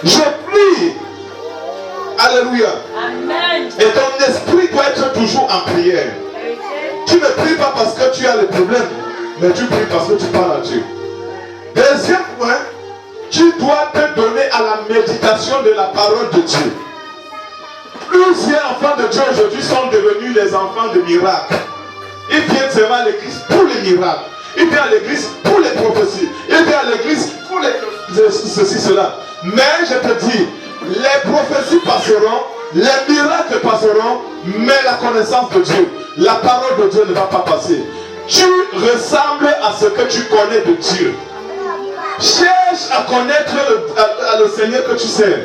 Je prie. Alléluia. Amen. Et ton esprit doit être toujours en prière. Tu ne pries pas parce que tu as les problèmes, mais tu pries parce que tu parles à Dieu. Deuxième point, tu dois te donner à la méditation de la parole de Dieu. Plusieurs enfants de Dieu aujourd'hui sont devenus les enfants de miracles. Ils viennent seulement à l'église pour les miracles. Ils viennent à l'église pour les prophéties. Ils viennent à l'église pour ceci, cela. Mais je te dis, les prophéties passeront, les miracles passeront, mais la connaissance de Dieu, la parole de Dieu ne va pas passer. Tu ressembles à ce que tu connais de Dieu. Cherche à connaître le Seigneur que tu sers.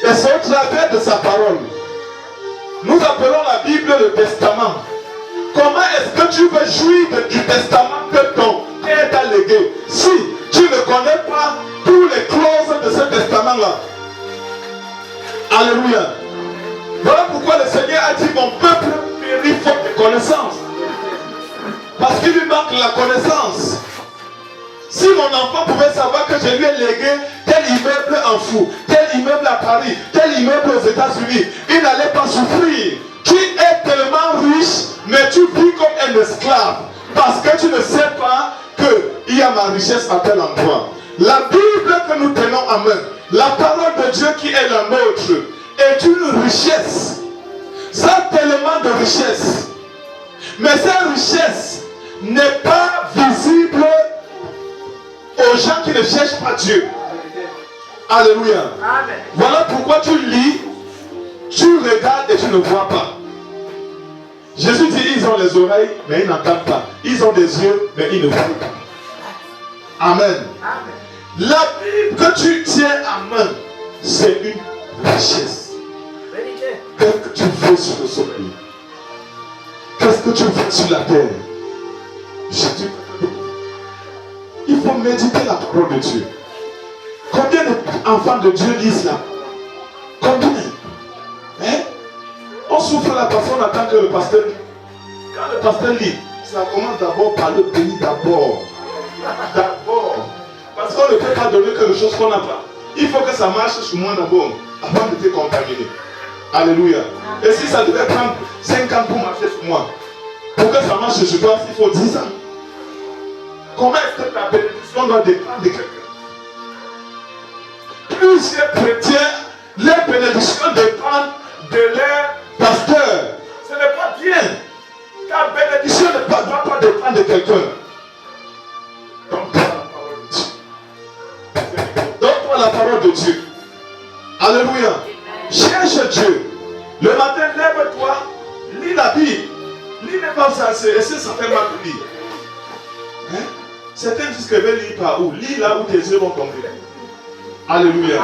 Et c'est au travers de sa parole. Nous appelons la Bible le testament. Comment est-ce que tu veux jouir du testament que ton père t'a légué si tu ne connais pas tous les clauses de ce testament-là? Alléluia. Voilà pourquoi le Seigneur a dit mon peuple périt faute de connaissance. Parce qu'il lui manque la connaissance. Si mon enfant pouvait savoir que je lui ai légué tel immeuble en fou, tel immeuble à Paris, tel immeuble aux États-Unis, il n'allait pas souffrir. Tu es tellement riche, mais tu vis comme un esclave. Parce que tu ne sais pas qu'il y a ma richesse à tel endroit. La Bible que nous tenons en main, la parole de Dieu qui est la nôtre, est une richesse. Ça a tellement de richesse. Mais cette richesse n'est pas visible aux gens qui ne cherchent pas Dieu. Alléluia. Amen. Voilà pourquoi tu lis, tu regardes et tu ne vois pas. Jésus dit, ils ont les oreilles, mais ils n'entendent pas. Ils ont des yeux, mais ils ne voient pas. Amen. Amen. La Bible que tu tiens en main, c'est une richesse. Qu'est-ce que tu veux sur le soleil? Qu'est-ce que tu veux sur la terre? Je dis, il faut méditer la parole de Dieu. Combien d'enfants de Dieu lisent là? Combien? Hein? On souffre là parce qu'on attend que le pasteur lit. Quand le pasteur lit, ça commence d'abord par le pays d'abord. D'abord. Parce qu'on ne peut pas donner quelque chose qu'on n'a pas. Il faut que ça marche sur moi d'abord, avant de te contaminer. Alléluia. Et si ça devait prendre 5 ans pour marcher sur moi, pour que ça marche sur toi, il faut 10 ans. Comment est-ce que ta bénédiction doit dépendre de quelqu'un? Plusieurs chrétiens, les bénédictions dépendent de leur pasteur. Ce n'est pas bien. Ta bénédiction ne doit pas dépendre de quelqu'un. Donne-toi la parole de Dieu. Alléluia. Cherche Dieu. Le matin, lève-toi, lis la Bible. Lis même pas ça, c'est certainement de lire. Hein? Certains disent que je vais lire par où? Lis là où tes yeux vont tomber. Alléluia.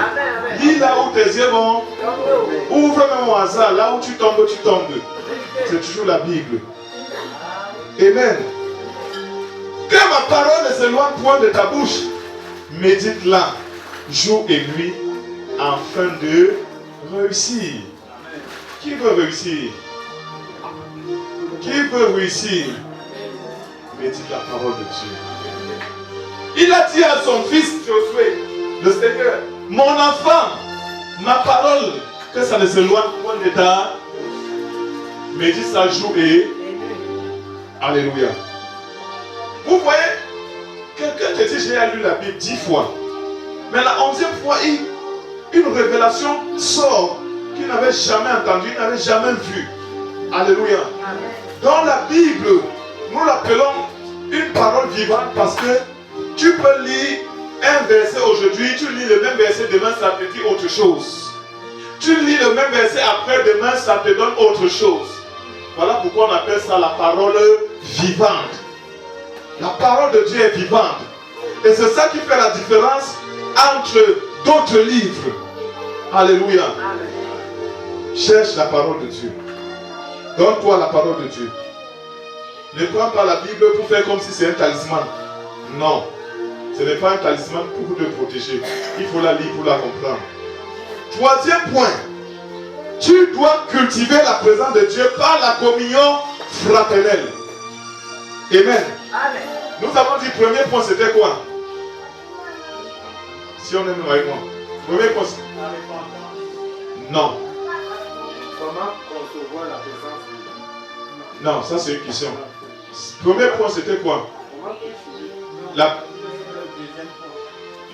Lis là où tes yeux vont. Ouvre même au hasard, là où tu tombes, tu tombes. C'est toujours la Bible. Amen. Que ma parole ne s'éloigne point de ta bouche. Médite-la jour et nuit afin de réussir. Qui veut réussir? Qui veut réussir? Médite la parole de Dieu. Il a dit à son fils Josué, le Seigneur, mon enfant, ma parole, que ça ne s'éloigne point de ta. Médite ça jour et. Alléluia. Vous voyez, quelqu'un te dit j'ai lu la Bible 10 fois. Mais la 11e fois, une révélation sort qu'il n'avait jamais entendu, il n'avait jamais vu. Alléluia. Dans la Bible, nous l'appelons une parole vivante parce que tu peux lire un verset aujourd'hui, tu lis le même verset demain, ça te dit autre chose. Tu lis le même verset après demain, ça te donne autre chose. Voilà pourquoi on appelle ça la parole vivante. La parole de Dieu est vivante. Et c'est ça qui fait la différence entre d'autres livres. Alléluia. Cherche la parole de Dieu. Donne-toi la parole de Dieu. Ne prends pas la Bible pour faire comme si c'est un talisman. Non. Ce n'est pas un talisman pour te protéger. Il faut la lire pour la comprendre. Troisième point. Tu dois cultiver la présence de Dieu par la communion fraternelle. Amen. Amen. Nous avons dit, premier point, c'était quoi? Si on est avec moi. Premier point. Non. Comment concevoir la présence de Dieu? Non, ça c'est une question. Premier point, c'était quoi? La...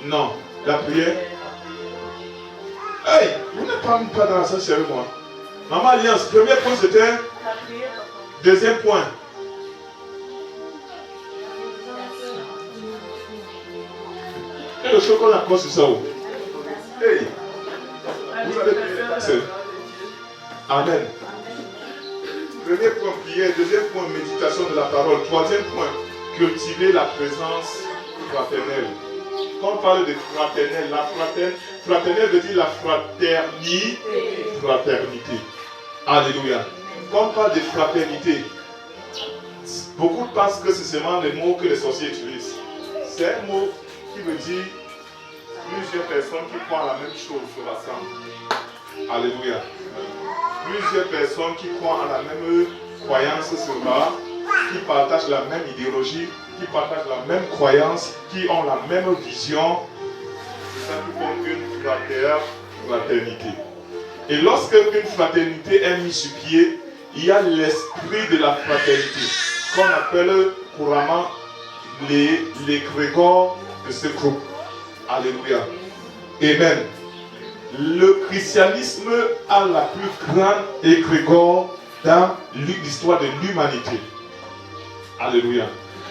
Non, la prière. Hey, vous n'êtes pas dans ça avec moi. Maman Alliance, premier point c'était. Deuxième point. Et le chocolat quoi sur ça? Hey, vous allez prier. Amen. Premier point, prière. Deuxième point, méditation de la parole. Troisième point, cultiver la présence fraternelle. Quand on parle de fraternelle, fraternelle veut dire la fraternité. Alléluia. Quand on parle de fraternité, beaucoup pensent que c'est seulement le mot que les sorciers utilisent. C'est un mot qui veut dire plusieurs personnes qui croient la même chose se rassemblent. Alléluia. Plusieurs personnes qui croient en la même croyance se rassemblent, qui partagent la même idéologie, qui partagent la même croyance, qui ont la même vision. C'est ça qui forme une fraternité. Et lorsque une fraternité est mise sur pied, il y a l'esprit de la fraternité, qu'on appelle couramment les grégores de ce groupe. Alléluia. Amen. Le christianisme a la plus grande égrégore dans l'histoire de l'humanité. Alléluia.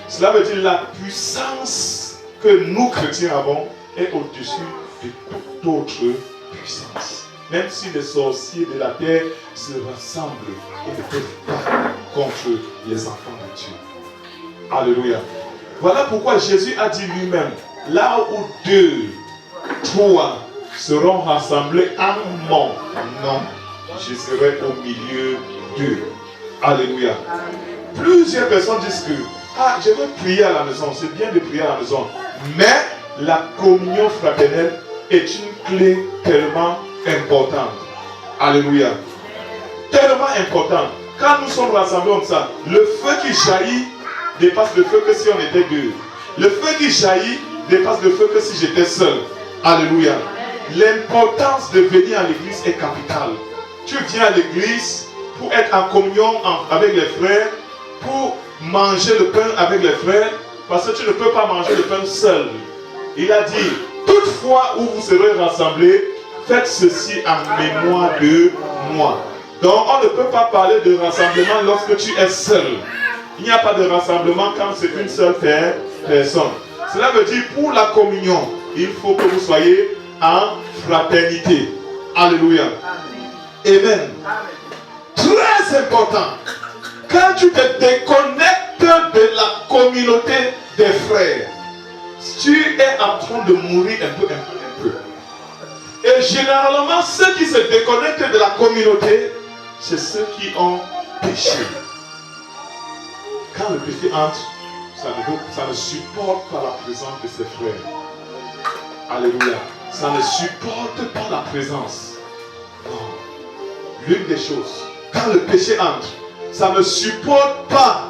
Cela veut dire la puissance que nous chrétiens avons est au-dessus de toute autre puissance. Même si les sorciers de la terre se rassemblent, ils ne peuvent pas contre les enfants de Dieu. Alléluia. Voilà pourquoi Jésus a dit lui-même, là où 2, 3 seront rassemblés en mon nom, je serai au milieu d'eux. Alléluia. Plusieurs personnes disent que je veux prier à la maison, c'est bien de prier à la maison, mais la communion fraternelle est une clé tellement importante. Alléluia. Tellement importante. Quand nous sommes rassemblés comme ça, le feu qui jaillit dépasse le feu que si on était deux. Le feu qui jaillit dépasse le feu que si j'étais seul. Alléluia. L'importance de venir à l'église est capitale. Tu viens à l'église pour être en communion avec les frères, pour manger le pain avec les frères, parce que tu ne peux pas manger le pain seul. Il a dit, toutefois où vous serez rassemblés, faites ceci en mémoire de moi. Donc on ne peut pas parler de rassemblement lorsque tu es seul. Il n'y a pas de rassemblement quand c'est une seule personne. Cela veut dire pour la communion, il faut que vous soyez en fraternité. Alléluia. Amen. Très important. Quand tu te déconnectes de la communauté des frères, tu es en train de mourir un peu. Et généralement, ceux qui se déconnectent de la communauté, c'est ceux qui ont péché. Quand le péché entre, ça ne supporte pas la présence de ses frères. Alléluia. Ça ne supporte pas la présence. Non. L'une des choses, quand le péché entre, ça ne supporte pas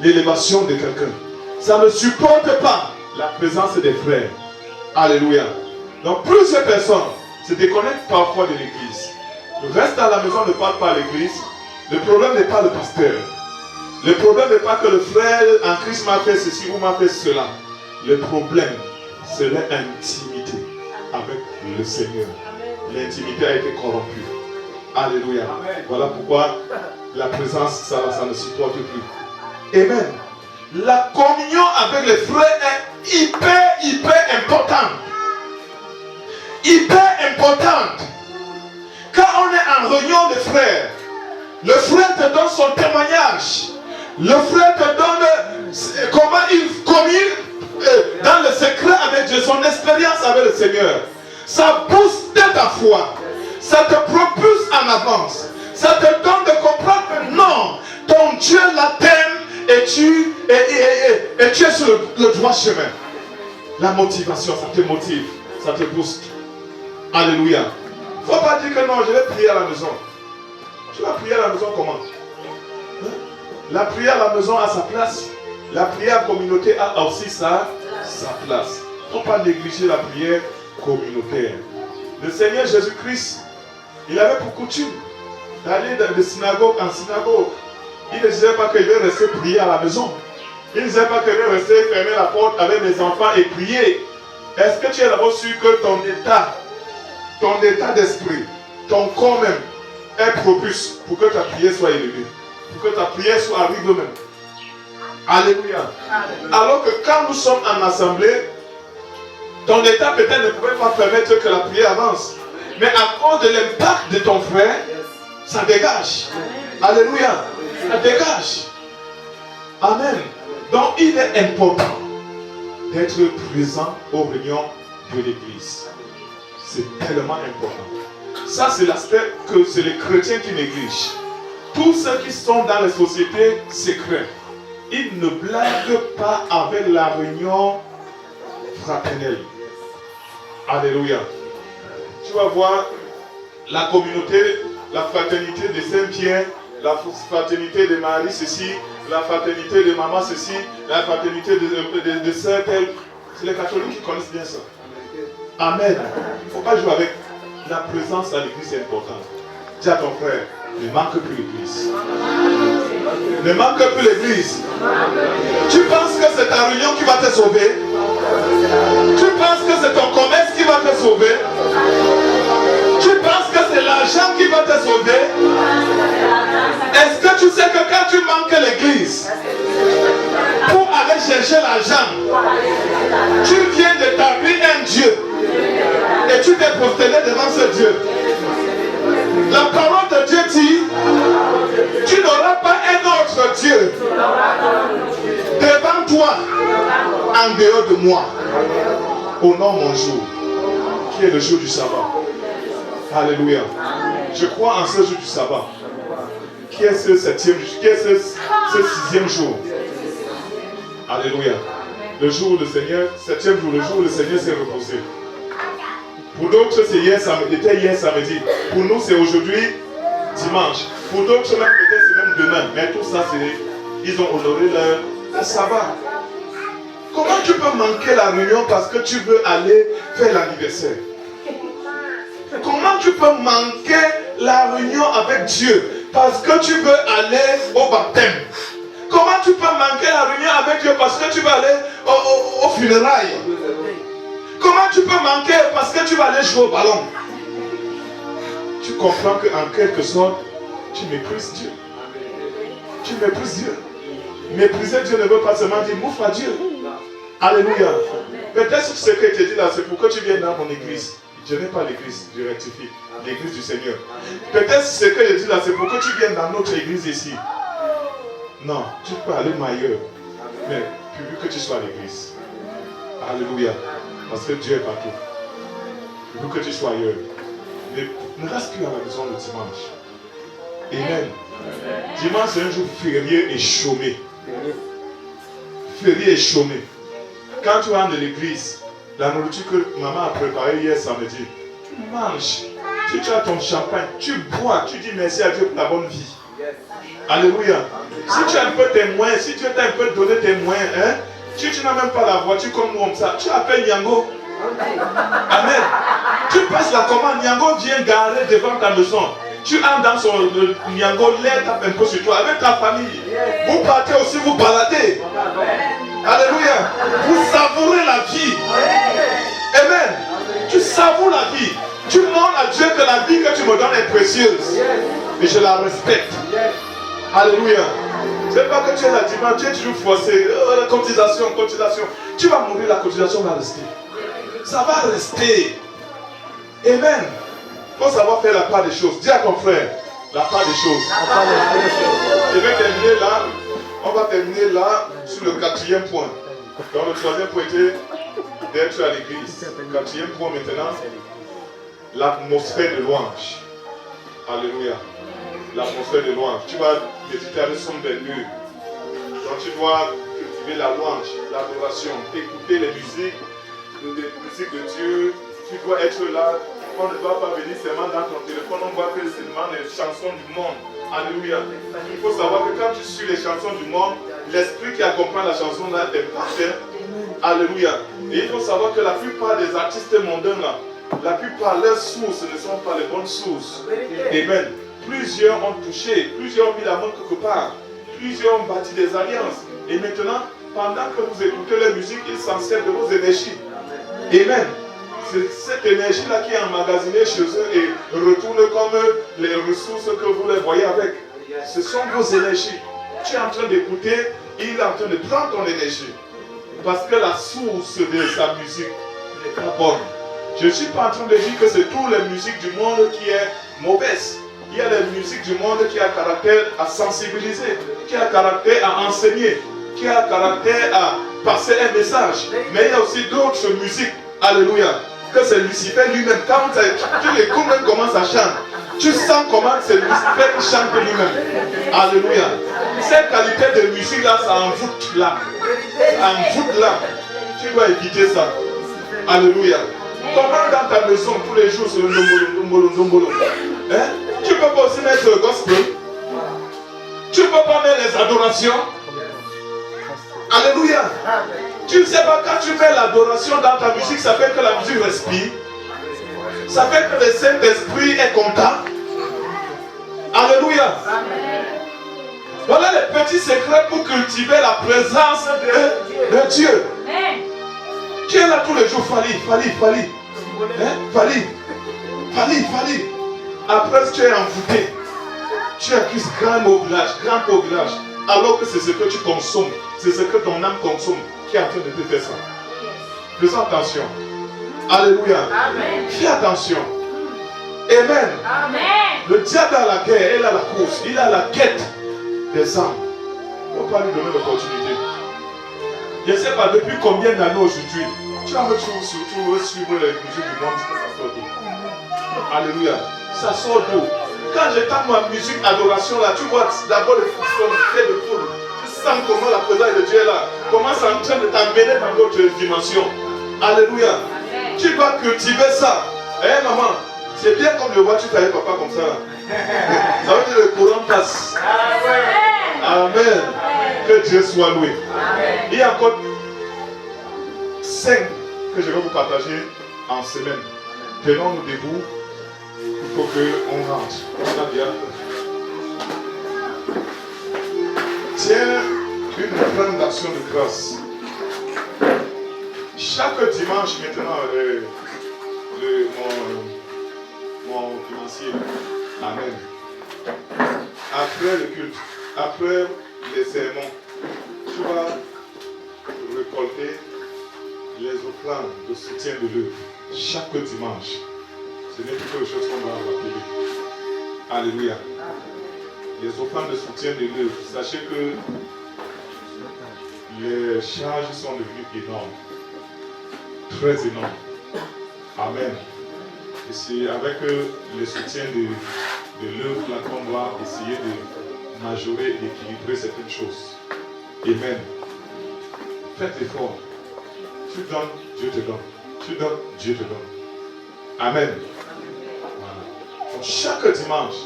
l'élévation de quelqu'un. Ça ne supporte pas la présence des frères. Alléluia. Donc plusieurs personnes se déconnectent parfois de l'église. Reste à la maison, ne parle pas à l'église. Le problème n'est pas le pasteur. Le problème n'est pas que le frère en Christ m'a fait ceci ou m'a fait cela. Le problème, c'est l'intimité avec le Seigneur. L'intimité a été corrompue. Alléluia. Voilà pourquoi la présence, ça ne supporte plus. Amen. La communion avec les frères est hyper importante. Hyper importante. Quand on est en réunion de frères, le frère te donne son témoignage. Le frère te donne comment il communique dans le secret avec Dieu, son expérience avec le Seigneur. Ça booste ta foi. Ça te propulse en avance. Ça te donne de comprendre que non, ton Dieu la t'aime et tu es sur le droit chemin. La motivation, ça te motive, ça te booste. Alléluia. Il ne faut pas dire que non, je vais prier à la maison. Tu vas prier à la maison comment? La prière à la maison a sa place. La prière communautaire a aussi sa place. Il ne faut pas négliger la prière communautaire. Le Seigneur Jésus-Christ, il avait pour coutume d'aller de synagogue en synagogue. Il ne disait pas qu'il devait rester prier à la maison. Il ne disait pas qu'il devait rester fermer la porte avec les enfants et prier. Est-ce que tu es d'abord sûr que ton état d'esprit, ton corps même, est propice pour que ta prière soit élevée, pour que ta prière soit arrivée même? Alléluia. Alors que quand nous sommes en assemblée, ton état peut-être ne pouvait pas permettre que la prière avance. Mais à cause de l'impact de ton frère, ça dégage. Alléluia. Ça dégage. Amen. Donc il est important d'être présent aux réunions de l'église. C'est tellement important. Ça, c'est l'aspect que c'est les chrétiens qui négligent. Tous ceux qui sont dans les sociétés secrètes, ils ne blaguent pas avec la réunion fraternelle. Alléluia. Tu vas voir la communauté, la fraternité de Saint-Pierre, la fraternité de Marie, ceci, la fraternité de maman, ceci, la fraternité de sœur, telle. C'est les catholiques qui connaissent bien ça. Amen. Il ne faut pas jouer avec. La présence à l'église est importante. Dis à ton frère, ne manque plus l'église. Ne manque plus l'église. Tu penses que c'est ta réunion qui va te sauver? Tu penses que c'est ton commerce qui va te sauver? Tu penses que c'est l'argent qui va te sauver? Est-ce que tu sais que quand tu manques l'église, pour aller chercher l'argent, tu viens d'établir un Dieu et tu t'es prosterné devant ce Dieu? La parole de Dieu dit, tu n'auras pas un autre Dieu devant toi en dehors de moi. Honore mon jour, qui est le jour du sabbat. Alléluia. Je crois en ce jour du sabbat. Qui est ce septième jour? Qui est ce sixième jour? Alléluia. Le jour où le Seigneur, septième jour, le jour où le Seigneur s'est reposé. Pour d'autres, c'est hier samedi. Pour nous, c'est aujourd'hui, dimanche. Pour d'autres, même peut-être c'est même demain. Mais tout ça, c'est, ils ont honoré leur sabbat. Comment tu peux manquer la réunion parce que tu veux aller faire l'anniversaire? Comment tu peux manquer la réunion avec Dieu parce que tu veux aller au baptême? Comment tu peux manquer la réunion avec Dieu parce que tu veux aller au funérailles? Comment tu peux manquer parce que tu vas aller jouer au ballon? Tu comprends qu'en quelque sorte, tu méprises Dieu. Tu méprises Dieu. Mépriser Dieu ne veut pas seulement dire mouffe à Dieu. Alléluia. Peut-être ce que je te dis là, c'est pourquoi tu viens dans mon église. Je n'ai pas l'église, je rectifie. L'église du Seigneur. Peut-être ce que je dis là, c'est pourquoi tu viens dans notre église ici. Non, tu peux aller ailleurs. Mais pourvu que tu sois à l'église. Alléluia. Parce que Dieu est partout. Pourvu que tu sois ailleurs. Ne reste plus à la maison le dimanche. Amen. Dimanche, c'est un jour férié et chômé. Férié et chômé. Quand tu rentres de l'église, la nourriture que maman a préparée hier samedi, tu manges. Tu as ton champagne, tu bois, tu dis merci à Dieu pour la bonne vie. Alléluia. Si tu as un peu tes moyens, si Dieu t'a un peu donné tes moyens, hein, tu n'as même pas la voiture comme nous comme ça, tu appelles Nyango. Amen. Tu passes la commande, Nyango vient garer devant ta maison. Tu entres dans son Nyango, l'air tape un peu sur toi avec ta famille. Vous partez aussi, vous baladez. Alléluia. Vous savourez la vie. Amen. Tu savoures la vie. Tu demandes à Dieu que la vie que tu me donnes est précieuse. Et je la respecte. Alléluia. C'est pas que tu es là dimanche, tu es toujours forcé. Cotisation. Tu vas mourir, la cotisation va rester. Ça va rester. Amen. Il faut savoir faire la part des choses. Dis à ton frère, la part des choses. Je vais terminer là. On va terminer là sur le quatrième point. Donc le troisième point était d'être à l'église. Le quatrième point maintenant, l'atmosphère de louange. Alléluia. L'atmosphère de louange. Tu vas méditer avec son des lieux. Donc tu dois cultiver la louange, l'adoration, écouter les musiques de Dieu. Tu dois être là. On ne doit pas venir seulement dans ton téléphone. On voit que c'est seulement les chansons du monde. Alléluia. Il faut savoir que quand tu suis les chansons du monde, l'esprit qui accompagne la chanson là est parfait. Alléluia. Et il faut savoir que la plupart des artistes mondains là, La plupart, leurs sources ne sont pas les bonnes sources. Amen. Plusieurs ont touché, plusieurs ont mis la main quelque part, plusieurs ont bâti des alliances. Et maintenant, pendant que vous écoutez la musique, ils s'en servent de vos énergies. Amen. C'est cette énergie-là qui est emmagasinée chez eux et retourne comme les ressources que vous les voyez avec. Ce sont vos énergies. Tu es en train d'écouter, il est en train de prendre ton énergie. Parce que la source de sa musique n'est pas bonne. Je ne suis pas en train de dire que c'est toutes les musiques du monde qui est mauvaise. Il y a les musiques du monde qui a caractère à sensibiliser, qui a caractère à enseigner, qui a caractère à passer un message. Mais il y a aussi d'autres musiques, alléluia, que c'est Lucifer lui-même. Quand tu écoutes même comment ça chante, tu sens comment c'est Lucifer qui chante lui-même. Alléluia. Cette qualité de musique-là, ça envoûte l'âme. Ça envoûte l'âme. Tu dois éviter ça. Alléluia. Comment dans ta maison tous les jours c'est le ndombolo. Hein? Tu ne peux pas aussi mettre le gospel. Tu ne peux pas mettre les adorations. Alléluia. Tu ne sais pas, quand tu mets l'adoration dans ta musique, ça fait que la musique respire. Ça fait que le Saint-Esprit est content. Alléluia. Voilà les petits secrets pour cultiver la présence de Dieu. Tu es là tous les jours, Fali. Hein? Fali. Après, tu es envoûté. Tu accuses grand village. Alors que c'est ce que tu consommes. C'est ce que ton âme consomme qui est en train de te faire ça. Fais attention. Alléluia. Amen. Fais attention. Amen. Le diable a la guerre, il a la course, il a la quête des âmes. On ne peut pas lui donner l'opportunité. Je ne sais pas depuis combien d'années aujourd'hui, tu vas me trouver surtout suivre les musiques du monde, ça sort d'où. Alléluia. Ça sort d'où. Quand j'entends ma musique adoration là, tu vois d'abord le frisson, le fait de foule. Tu sens comment la présence de Dieu est là. Comment c'est en train de t'amener dans d'autres dimensions. Alléluia. Amen. Tu dois cultiver ça. Eh maman, c'est bien comme le vois, tu t'avais papa comme ça là. Ça veut dire que le courant passe. Amen. Que Dieu soit loué. Amen. Il y a encore 5 que je vais vous partager en semaine. Tenons-nous debout. Il faut qu'on rentre. On a bien. Tiens une offrande d'action de grâce. Chaque dimanche maintenant, mon financier. Amen. Après le culte, après les sermons, tu vas récolter les offrandes de soutien de l'œuvre chaque dimanche. Ce n'est plus quelque chose qu'on va rappeler. Alléluia. Les offrandes de soutien de l'œuvre. Sachez que les charges sont devenues énormes. Très énormes. Amen. Et c'est avec le soutien de l'œuvre là qu'on doit essayer de majorer et d'équilibrer certaines choses. Amen. Faites l'effort. Tu donnes, Dieu te donne. Tu donnes, Dieu te donne. Amen. Voilà. Donc, chaque dimanche,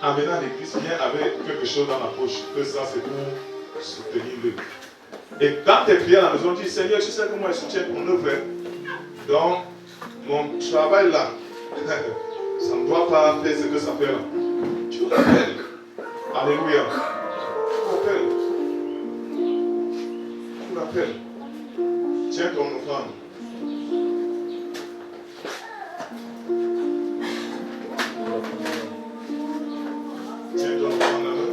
en venant à l'église, viens avec quelque chose dans la poche. Que ça, c'est pour soutenir l'œuvre. Et dans tes prières à la maison, dis Seigneur, tu sais que moi je soutiens ton œuvre. Donc, mon travail là, ça ne doit pas faire ce que ça fait là. Tu rappelles. Alléluia. Tu rappelles. Tiens ton offrande. Tiens ton offrande là-bas.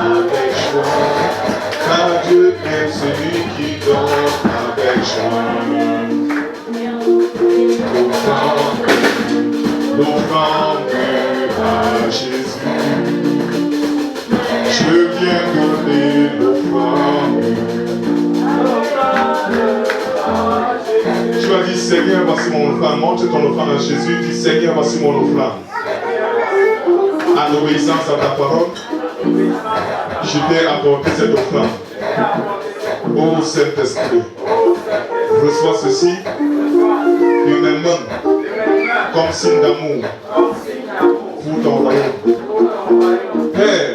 Avec joie, car Dieu aime celui qui donne avec joie. L'offrande à Jésus. Je viens donner l'offrande. Tu as dit Seigneur, voici mon offrande. Montre ton offrande à Jésus. Dis Seigneur, voici mon offrande. En obéissance à ta parole, je t'ai apporté cette offrande. Ô Saint-Esprit, reçois ceci humainement comme signe d'amour pour ton royaume. Père,